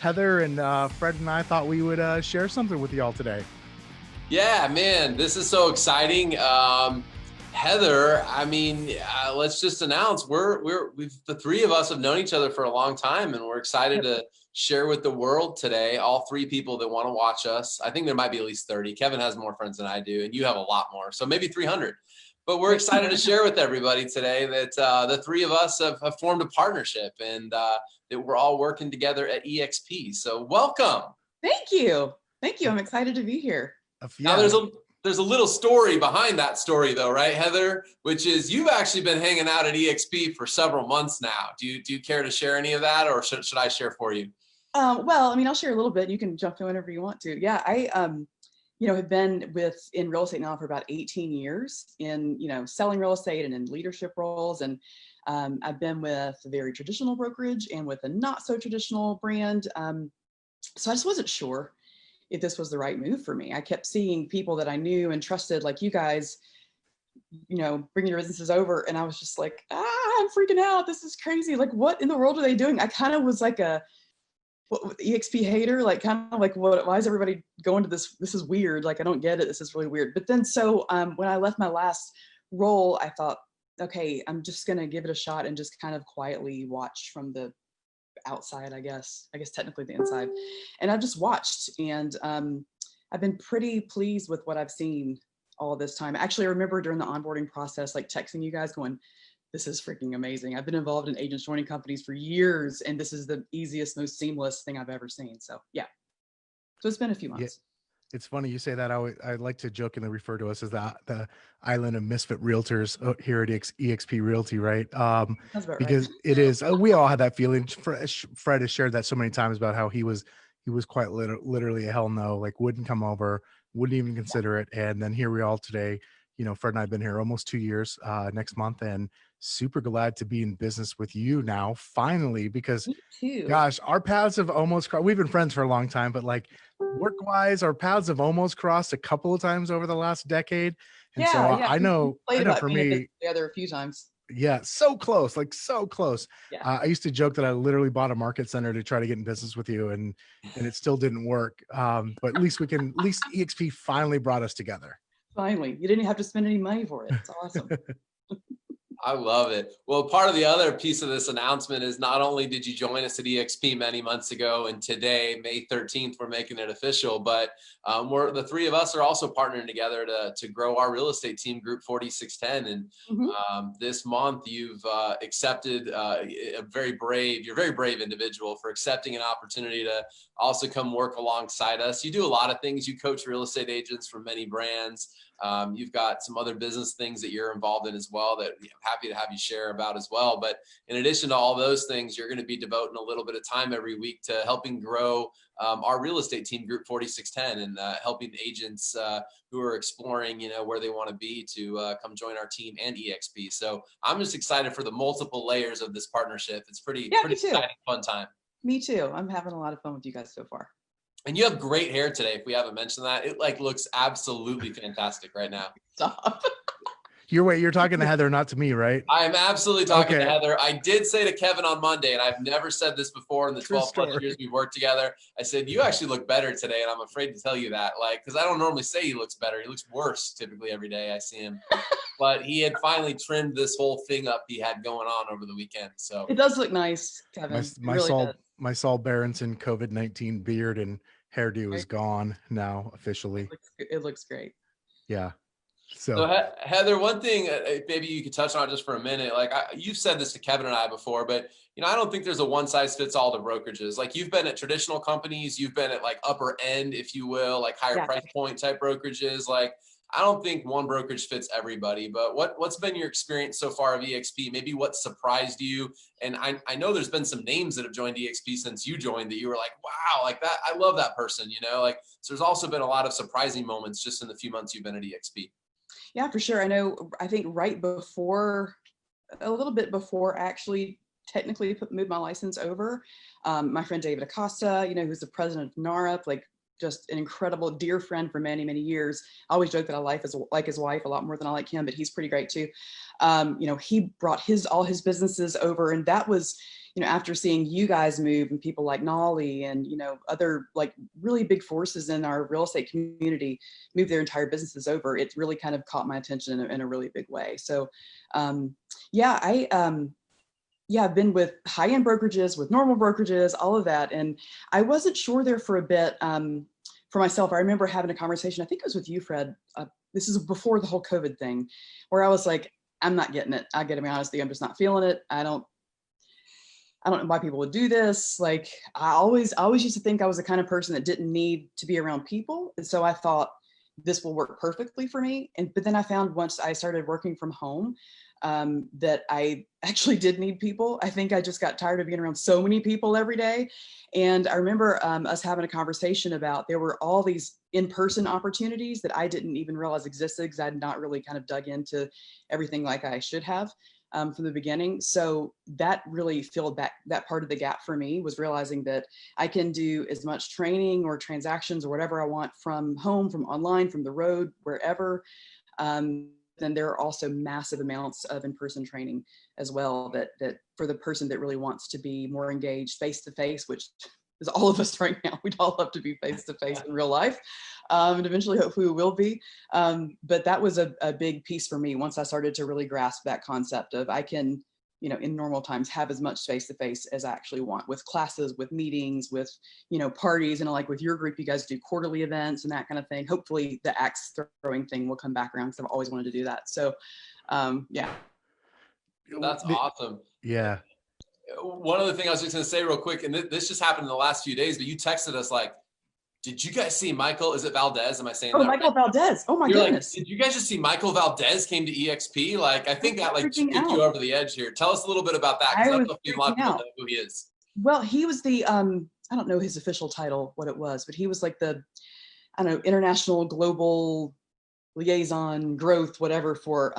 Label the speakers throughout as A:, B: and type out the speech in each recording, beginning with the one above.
A: Heather and Fred and I thought we would share something with y'all today.
B: Yeah, man, this is so exciting. Heather, let's just announce we've the three of us have known each other for a long time, and we're excited to share with the world today. All three people that want to watch us. I think there might be at least 30. Kevin has more friends than I do, and you have a lot more, so maybe 300. But we're excited to share with everybody today that the three of us have formed a partnership, and that we're all working together at eXp. So welcome.
C: Thank you. Thank you. I'm excited to be here.
B: Now there's a little story behind that story though, right, Heather? Which is you've actually been hanging out at eXp for several months now. Do you care to share any of that, or should I share for you?
C: Well, I'll share a little bit. You can jump in whenever you want to. Yeah, I have been in real estate now for about 18 years in, selling real estate and in leadership roles. And I've been with a very traditional brokerage and with a not so traditional brand. So I just wasn't sure if this was the right move for me. I kept seeing people that I knew and trusted, like you guys, bringing your businesses over. And I was just like, I'm freaking out. This is crazy. Like, what in the world are they doing? I kind of was like a eXp hater, like kind of like, why is everybody going to this? This is weird. Like, I don't get it. This is really weird. But then, when I left my last role, I thought, okay, I'm just going to give it a shot and just kind of quietly watch from the outside, I guess technically the inside. And I've just watched, and I've been pretty pleased with what I've seen all this time. Actually, I remember during the onboarding process, like texting you guys going, this is freaking amazing. I've been involved in agents joining companies for years, and this is the easiest, most seamless thing I've ever seen. So yeah, so it's been a few months.
A: Yeah. It's funny you say that. I like to jokingly refer to us as the island of misfit realtors here at eXp Realty, right? Because right. It is. We all had that feeling. Fred has shared that so many times about how he was quite literally a hell no, like wouldn't come over, wouldn't even consider it. And then here we are today. Fred and I have been here almost 2 years next month, and super glad to be in business with you now, finally, because gosh, our paths have almost crossed. We've been friends for a long time, but like work-wise, our paths have almost crossed a couple of times over the last decade. And I know for me,
C: together a few times.
A: Yeah, so close, like so close.
C: Yeah.
A: I used to joke that I literally bought a market center to try to get in business with you, and it still didn't work. But at least eXp finally brought us together.
C: Finally, you didn't have to spend any money for it. It's awesome.
B: I love it. Well, part of the other piece of this announcement is not only did you join us at eXp many months ago, and today, May 13th, we're making it official, but the three of us are also partnering together to grow our real estate team, Group 4610. And this month, you've accepted you're a very brave individual for accepting an opportunity to also come work alongside us. You do a lot of things. You coach real estate agents for many brands. You've got some other business things that you're involved in as well that I'm happy to have you share about as well. But in addition to all those things, you're going to be devoting a little bit of time every week to helping grow our real estate team, Group 4610, and helping agents who are exploring, where they want to be to come join our team and eXp. So I'm just excited for the multiple layers of this partnership. It's pretty exciting, fun time.
C: Me too. I'm having a lot of fun with you guys so far.
B: And you have great hair today. If we haven't mentioned that, it looks absolutely fantastic right now.
C: Stop.
A: You're talking to Heather, not to me, right?
B: I'm absolutely talking to Heather. I did say to Kevin on Monday, and I've never said this before in the 12 plus years we've worked together. I said, you actually look better today. And I'm afraid to tell you that, because I don't normally say he looks better. He looks worse typically every day I see him. But he had finally trimmed this whole thing up he had going on over the weekend. So
C: it does look nice, Kevin.
A: My Saul Berenson COVID-19 beard and hairdo is gone now officially.
C: It looks great.
A: Yeah.
B: So Heather, one thing maybe you could touch on just for a minute. Like you've said this to Kevin and I before, but I don't think there's a one size fits all to brokerages. Like you've been at traditional companies, you've been at like upper end, if you will, like higher price point type brokerages. Like I don't think one brokerage fits everybody, but what's been your experience so far of eXp? Maybe what surprised you? And I know there's been some names that have joined eXp since you joined that you were like, wow, like that. I love that person, so there's also been a lot of surprising moments just in the few months you've been at eXp.
C: Yeah, for sure. I think a little bit before actually technically moved my license over, my friend David Acosta, who's the president of McNamara, like just an incredible dear friend for many, many years. I always joke that I like his wife a lot more than I like him, but he's pretty great too. He brought all his businesses over, and that was, after seeing you guys move and people like Nolly and, other like really big forces in our real estate community move their entire businesses over, it really kind of caught my attention in a really big way. So, I've been with high-end brokerages, with normal brokerages, all of that. And I wasn't sure there for a bit for myself. I remember having a conversation, I think it was with you, Fred. This is before the whole COVID thing, where I was like, I'm not getting it. I gotta be honest with you, I'm just not feeling it. I don't know why people would do this. Like I always used to think I was the kind of person that didn't need to be around people. And so I thought this will work perfectly for me. But then I found once I started working from home, that I actually did need people. I think I just got tired of being around so many people every day. And I remember us having a conversation about there were all these in-person opportunities that I didn't even realize existed because I had not really kind of dug into everything like I should have. From the beginning. So that really filled that part of the gap for me, was realizing that I can do as much training or transactions or whatever I want from home, from online, from the road, wherever. Then there are also massive amounts of in-person training as well that for the person that really wants to be more engaged face-to-face, which is all of us right now. We'd all love to be face-to-face in real life. And eventually, hopefully we will be. But that was a big piece for me once I started to really grasp that concept of I can, in normal times have as much face-to-face as I actually want, with classes, with meetings, with, parties, and like with your group, you guys do quarterly events and that kind of thing. Hopefully the axe throwing thing will come back around because I've always wanted to do that. So, yeah.
B: That's awesome.
A: Yeah.
B: One other thing I was just going to say real quick, and this just happened in the last few days, but you texted us like, did you guys see Michael? Is it Valdez? Am I saying that?
C: Oh, Michael Valdez. Oh my goodness.
B: Like, did you guys just see Michael Valdez came to eXp? Like, I think that like took you over the edge here. Tell us a little bit about that, because I don't know if a lot of people know who he is.
C: Well, he was the, I don't know his official title, what it was, but he was like the, international global liaison growth, whatever, for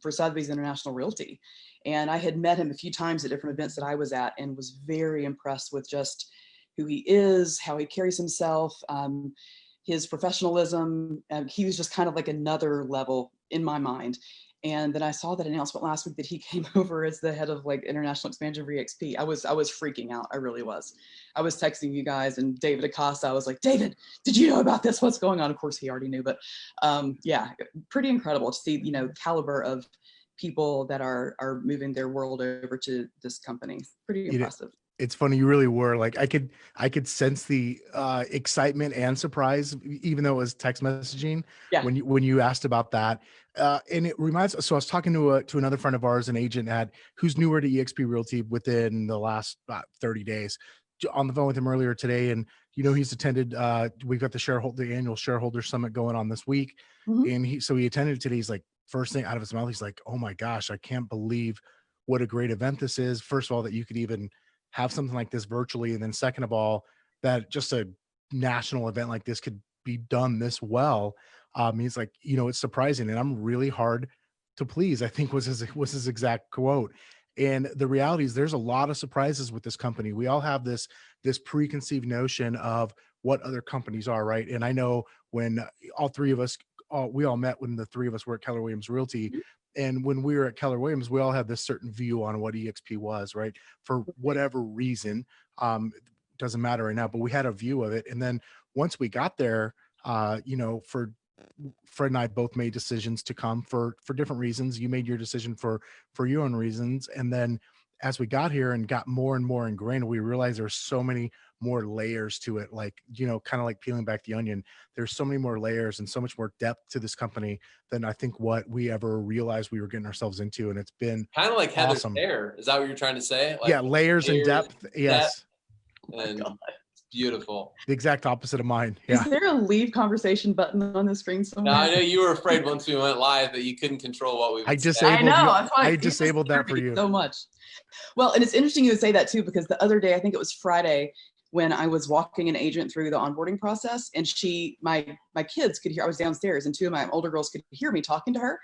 C: Sotheby's International Realty. And I had met him a few times at different events that I was at and was very impressed with just who he is, how he carries himself, his professionalism. He was just kind of like another level in my mind. And then I saw that announcement last week that he came over as the head of like international expansion for eXp. I was freaking out. I really was. I was texting you guys and David Acosta. I was like, David, did you know about this? What's going on? Of course he already knew, but yeah, pretty incredible to see, caliber of people that are moving their world over to this company. Pretty impressive.
A: It's funny. You really were like, I could sense the excitement and surprise, even though it was text messaging.
C: Yeah.
A: When you asked about that, and it reminds. So I was talking to another friend of ours, an agent who's newer to eXp Realty within the last 30 days. On the phone with him earlier today, and he's attended. We've got the annual shareholder summit going on this week, and he attended today. He's like, first thing out of his mouth, he's like, "Oh my gosh, I can't believe what a great event this is." First of all, that you could even have something like this virtually. And then second of all, that just a national event like this could be done this well. He's like, it's surprising and I'm really hard to please, I think was his exact quote. And the reality is there's a lot of surprises with this company. We all have this preconceived notion of what other companies are, right? And I know when all three of us, we all met when the three of us were at Keller Williams Realty. And when we were at Keller Williams, we all had this certain view on what eXp was, right? For whatever reason, doesn't matter right now, but we had a view of it. And then once we got there, for Fred and I both made decisions to come for different reasons. You made your decision for your own reasons. And then as we got here and got more and more ingrained, we realized there's so many more layers to it. Like, kind of like peeling back the onion. There's so many more layers and so much more depth to this company than I think what we ever realized we were getting ourselves into. And it's been
B: kind of like Heather's
A: awesome.
B: hair. Is that what you're trying to say? Like
A: yeah, layers and depth. Yes.
B: And beautiful.
A: The exact opposite of mine. Yeah.
C: Is there a leave conversation button on the screen somewhere?
B: No, I know you were afraid once we went live that you couldn't control what we would say.
A: I disabled that for you
C: so much. Well, and it's interesting you would say that too, because the other day, I think it was Friday, when I was walking an agent through the onboarding process, and my kids could hear, I was downstairs and two of my older girls could hear me talking to her.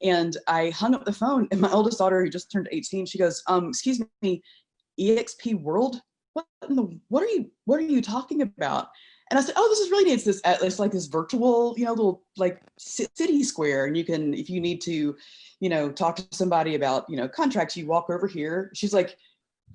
C: And I hung up the phone and my oldest daughter, who just turned 18, she goes, excuse me, eXp World? What are you talking about? And I said, oh, this is really neat. It's like this virtual, little like city square. And you can, if you need to, talk to somebody about, contracts, you walk over here. She's like,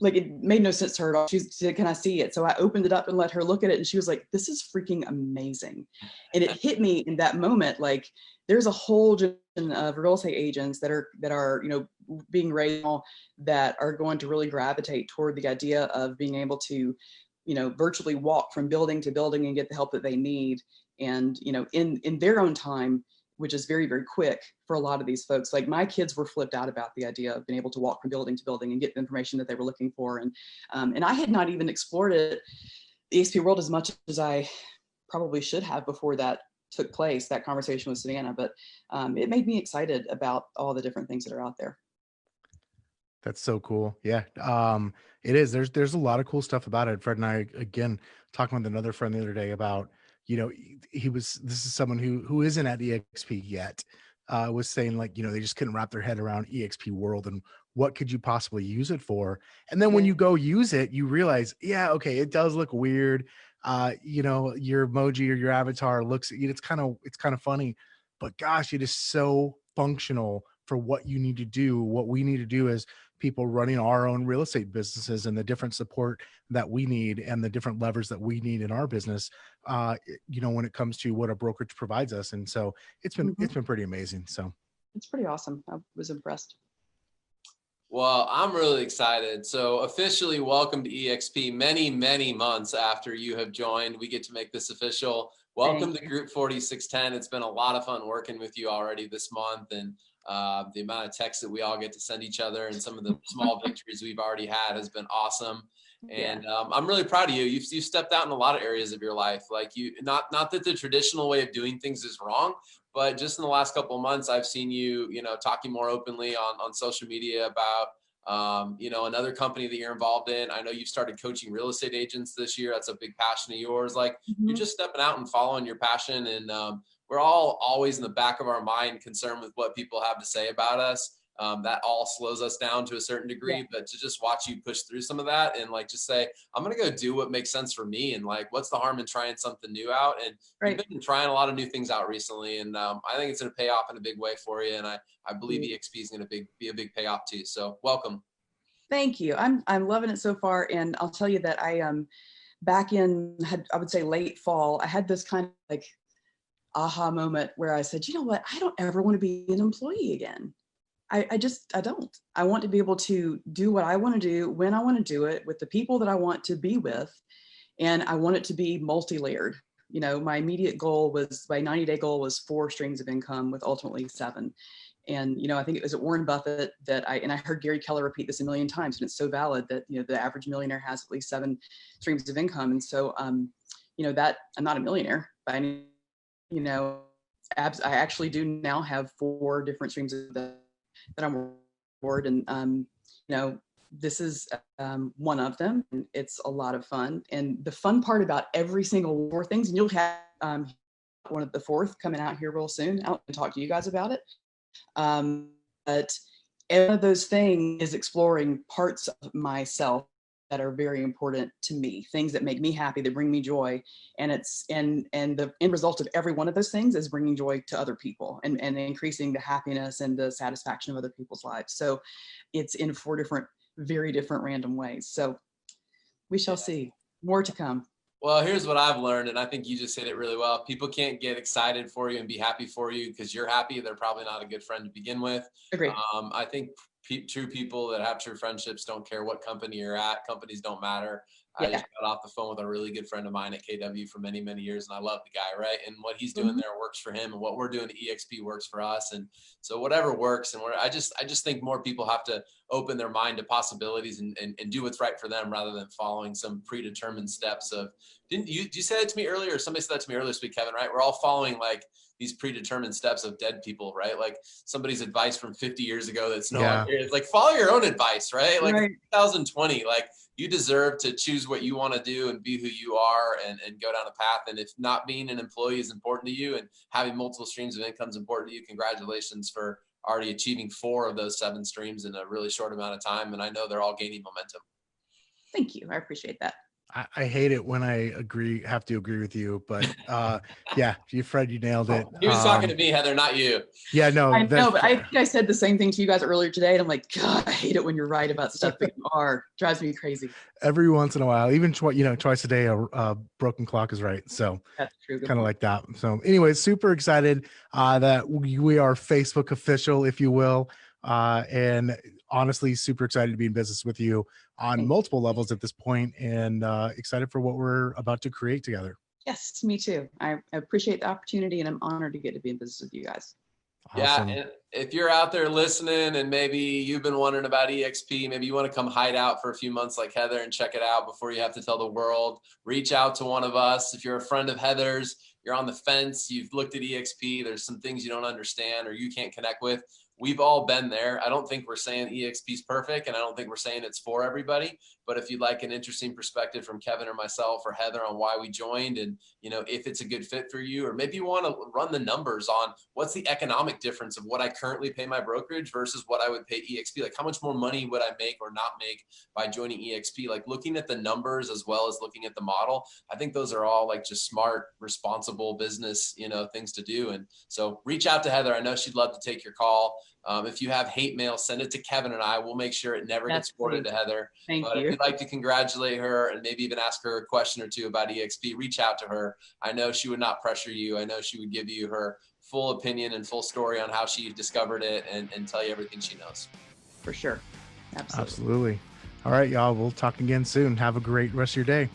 C: like it made no sense to her at all. She said, "Can I see it?" So I opened it up and let her look at it, and she was like, "This is freaking amazing." And it hit me in that moment, like there's a whole generation of real estate agents that are being raised now that are going to really gravitate toward the idea of being able to virtually walk from building to building and get the help that they need, and in their own time, which is very, very quick for a lot of these folks. Like my kids were flipped out about the idea of being able to walk from building to building and get the information that they were looking for. And I had not even explored it, the eXp world, as much as I probably should have before that took place, that conversation with Savannah. But it made me excited about all the different things that are out there.
A: That's so cool. Yeah. It is. There's a lot of cool stuff about it. Fred and I, again, talking with another friend the other day about, this is someone who isn't at eXp yet, was saying like, they just couldn't wrap their head around eXp world and what could you possibly use it for? And then when you go use it, you realize, yeah, okay, it does look weird. Your emoji or your avatar looks, it's kind of funny, but gosh, it is so functional for what you need to do. What we need to do as people running our own real estate businesses, and the different support that we need and the different levers that we need in our business, when it comes to what a brokerage provides us. And so it's been pretty amazing. So
C: it's pretty awesome. I was impressed.
B: Well, I'm really excited. So officially welcome to eXp many, many months after you have joined. We get to make this official. Welcome to Group 4610. It's been a lot of fun working with you already this month, and the amount of texts that we all get to send each other and some of the small victories we've already had has been awesome. And I'm really proud of you. You've stepped out in a lot of areas of your life. Like not that the traditional way of doing things is wrong, but just in the last couple of months, I've seen you, talking more openly on social media about, another company that you're involved in. I know you've started coaching real estate agents this year. That's a big passion of yours. Like you're just stepping out and following your passion. And we're all always in the back of our mind concerned with what people have to say about us. That all slows us down to a certain degree, but to just watch you push through some of that and like just say, I'm going to go do what makes sense for me. And like, what's the harm in trying something new out? And you've been trying a lot of new things out recently. And I think it's going to pay off in a big way for you. And I believe eXp is going to be a big payoff too. So welcome.
C: Thank you. I'm loving it so far. And I'll tell you that I back in, I would say late fall, I had this kind of like aha moment where I said, you know what, I don't ever want to be an employee again. I don't. I want to be able to do what I want to do when I want to do it with the people that I want to be with. And I want it to be multi-layered. My immediate goal was, my 90-day goal was 4 streams of income with ultimately 7. And, I think it was at Warren Buffett that I heard Gary Keller repeat this a million times, and it's so valid that, the average millionaire has at least 7 streams of income. And so, that I'm not a millionaire by any, I actually do now have 4 different streams of that I'm board, and this is one of them, and it's a lot of fun. And the fun part about every single 4 things, and you'll have one of the 4th coming out here real soon. I'll talk to you guys about it. But one of those things is exploring parts of myself that are very important to me, things that make me happy, that bring me joy. And the end result of every one of those things is bringing joy to other people and increasing the happiness and the satisfaction of other people's lives. So it's in 4 very different random ways. So we shall see. More to come.
B: Well, here's what I've learned, and I think you just hit it really well. People can't get excited for you and be happy for you because you're happy. They're probably not a good friend to begin with.
C: Agreed.
B: I think true people that have true friendships don't care what company you're at. Companies don't matter. I just got off the phone with a really good friend of mine at KW for many, many years, and I love the guy, right? And what he's doing there works for him, and what we're doing at eXp works for us. And so whatever works, and I just think more people have to open their mind to possibilities and do what's right for them rather than following some predetermined steps of, did you say that to me earlier, or somebody said that to me earlier this week, Kevin, right? We're all following like these predetermined steps of dead people, right? Like somebody's advice from 50 years ago that's it's like, follow your own advice, right? Like 2020, like you deserve to choose what you want to do and be who you are and go down a path. And if not being an employee is important to you and having multiple streams of income is important to you, congratulations for already achieving 4 of those 7 streams in a really short amount of time. And I know they're all gaining momentum.
C: Thank you. I appreciate that.
A: I hate it when I have to agree with you, but yeah, Fred, you nailed it.
B: He was talking to me, Heather, not you.
A: Yeah, no,
C: I know, but I think I said the same thing to you guys earlier today, and I'm like, God, I hate it when you're right about stuff, but you are. Drives me crazy.
A: Every once in a while, even twice a day, a broken clock is right. So
C: that's true.
A: Kind of like that. So anyways, super excited that we are Facebook official, if you will. And honestly, super excited to be in business with you on multiple levels at this point, and excited for what we're about to create together.
C: Yes, me too. I appreciate the opportunity, and I'm honored to get to be in business with you guys.
A: Awesome.
B: Yeah, and if you're out there listening and maybe you've been wondering about eXp, maybe you want to come hide out for a few months like Heather and check it out before you have to tell the world, reach out to one of us. If you're a friend of Heather's, you're on the fence, you've looked at eXp, there's some things you don't understand or you can't connect with. We've all been there. I don't think we're saying eXp is perfect, and I don't think we're saying it's for everybody. But if you'd like an interesting perspective from Kevin or myself or Heather on why we joined, and if it's a good fit for you, or maybe you want to run the numbers on what's the economic difference of what I currently pay my brokerage versus what I would pay eXp, like how much more money would I make or not make by joining eXp, like looking at the numbers as well as looking at the model. I think those are all like just smart, responsible business, things to do. And so reach out to Heather. I know she'd love to take your call. If you have hate mail, send it to Kevin and I. We'll make sure it never gets forwarded to Heather.
C: Thank you.
B: If you'd like to congratulate her and maybe even ask her a question or two about eXp, reach out to her. I know she would not pressure you. I know she would give you her full opinion and full story on how she discovered it and tell you everything she knows.
C: For sure.
A: Absolutely. All right, y'all. We'll talk again soon. Have a great rest of your day.